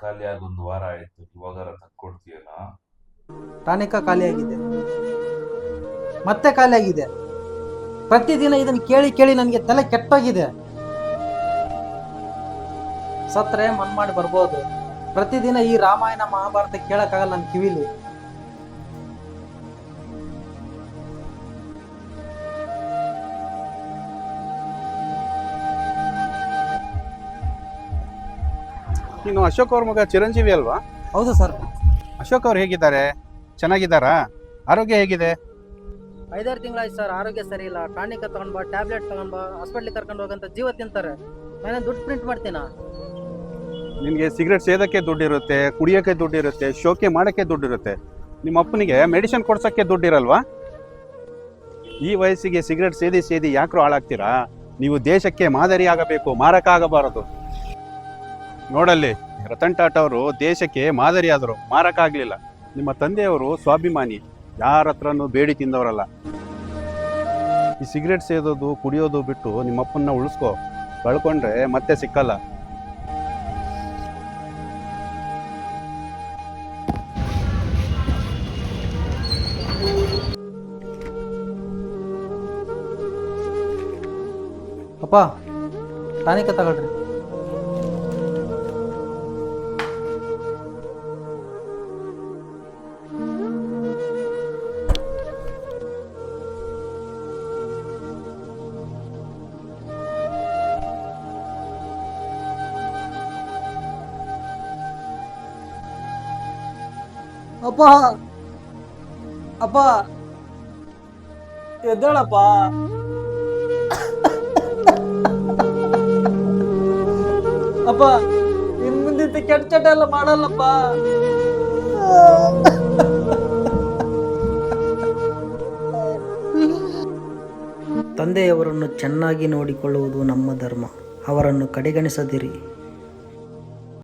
ಖಾಲಿಯಾಗಿ ಒಂದು ವಾರ ಆಯ್ತು, ಇವಾಗಾರ ತಕ್ಕೊಡ್ತೀಯಲ್ಲ? ಟಾನಿಕ ಖಾಲಿಯಾಗಿದೆ, ಮತ್ತೆ ಖಾಲಿಯಾಗಿದೆ. ಪ್ರತಿದಿನ ಇದನ್ನು ಕೇಳಿ ಕೇಳಿ ನನಗೆ ತಲೆ ಕೆಟ್ಟೋಗಿದೆ. ಸತ್ರೆ ಮನ್ ಮಾಡಿ ಬರ್ಬೋದು, ಪ್ರತಿದಿನ ಈ ರಾಮಾಯಣ ಮಹಾಭಾರತ ಕೇಳಕ್ಕಾಗಲ್ಲ ನನ್ನ ಕಿವಿಲಿ. ನೀನು ಅಶೋಕ್ ಅವ್ರ ಮಗ ಚಿರಂಜೀವಿ ಅಲ್ವಾ? ಹೌದು ಸರ್. ಅಶೋಕ್ ಅವ್ರು ಹೇಗಿದ್ದಾರೆ? ಚೆನ್ನಾಗಿದ್ದಾರಾ? ಆರೋಗ್ಯ ಹೇಗಿದೆ? 5-6 ತಿಂಗಳಾಯ್ತು ಸರ್, ಆರೋಗ್ಯ ಸರಿ ಇಲ್ಲ. ಟಾನಿಕ ತಗೊಂಡ್ಬಾ, ಟ್ಯಾಬ್ಲೆಟ್ ತಗೊಂಡ್ಬಾ, ಹಾಸ್ಪಿಟ್ಲಿಗೆ ಕರ್ಕೊಂಡು ಹೋಗಂತ ಜೀವ ತಿಂತಾರೆ. ನಾನೇ ದುಡ್ಡು ಪ್ರಿಂಟ್ ಮಾಡ್ತೀನ? ನಿನಗೆ ಸಿಗರೇಟ್ ಸೇದಕ್ಕೆ ದುಡ್ಡಿರುತ್ತೆ, ಕುಡಿಯೋಕ್ಕೆ ದುಡ್ಡಿರುತ್ತೆ, ಶೋಕಿ ಮಾಡೋಕ್ಕೆ ದುಡ್ಡಿರುತ್ತೆ. ನಿಮ್ಮ ಅಪ್ಪನಿಗೆ ಮೆಡಿಸಿನ್ ಕೊಡ್ಸೋಕ್ಕೆ ದುಡ್ಡಿರಲ್ವಾ? ಈ ವಯಸ್ಸಿಗೆ ಸಿಗರೇಟ್ ಸೇದಿ ಸೇದಿ ಯಾಕ್ರೂ ಹಾಳಾಗ್ತೀರಾ? ನೀವು ದೇಶಕ್ಕೆ ಮಾದರಿ ಆಗಬೇಕು, ಮಾರಕ ಆಗಬಾರದು. ನೋಡಲ್ಲಿ, ರತನ್ ಟಾಟಾ ಅವರು ದೇಶಕ್ಕೆ ಮಾದರಿ ಆದರು, ಮಾರಕ ಆಗಲಿಲ್ಲ. ನಿಮ್ಮ ತಂದೆಯವರು ಸ್ವಾಭಿಮಾನಿ, ಯಾರ ಹತ್ರನೂ ಬೇಡಿ ತಿಂದವರಲ್ಲ. ಈ ಸಿಗರೇಟ್ ಸೇದೋದು ಕುಡಿಯೋದು ಬಿಟ್ಟು ನಿಮ್ಮಪ್ಪನ್ನ ಉಳಿಸ್ಕೊ, ಕಳ್ಕೊಂಡ್ರೆ ಮತ್ತೆ ಸಿಕ್ಕಲ್ಲ. ಅಪ್ಪ, ಟಾನಿಕ ತಗೊಳ್ರಿ. ಅಪ್ಪ, ಅಪ್ಪ ಎದ್ದೇಳಪ್ಪ. ಅಪ್ಪ, ಇನ್ ಮುಂದೆ ಕೆಟ್ಟ ಚಟ ಎಲ್ಲ ಮಾಡಲ್ಲಪ್ಪ. ತಂದೆಯವರನ್ನು ಚೆನ್ನಾಗಿ ನೋಡಿಕೊಳ್ಳುವುದು ನಮ್ಮ ಧರ್ಮ. ಅವರನ್ನು ಕಡೆಗಣಿಸದಿರಿ.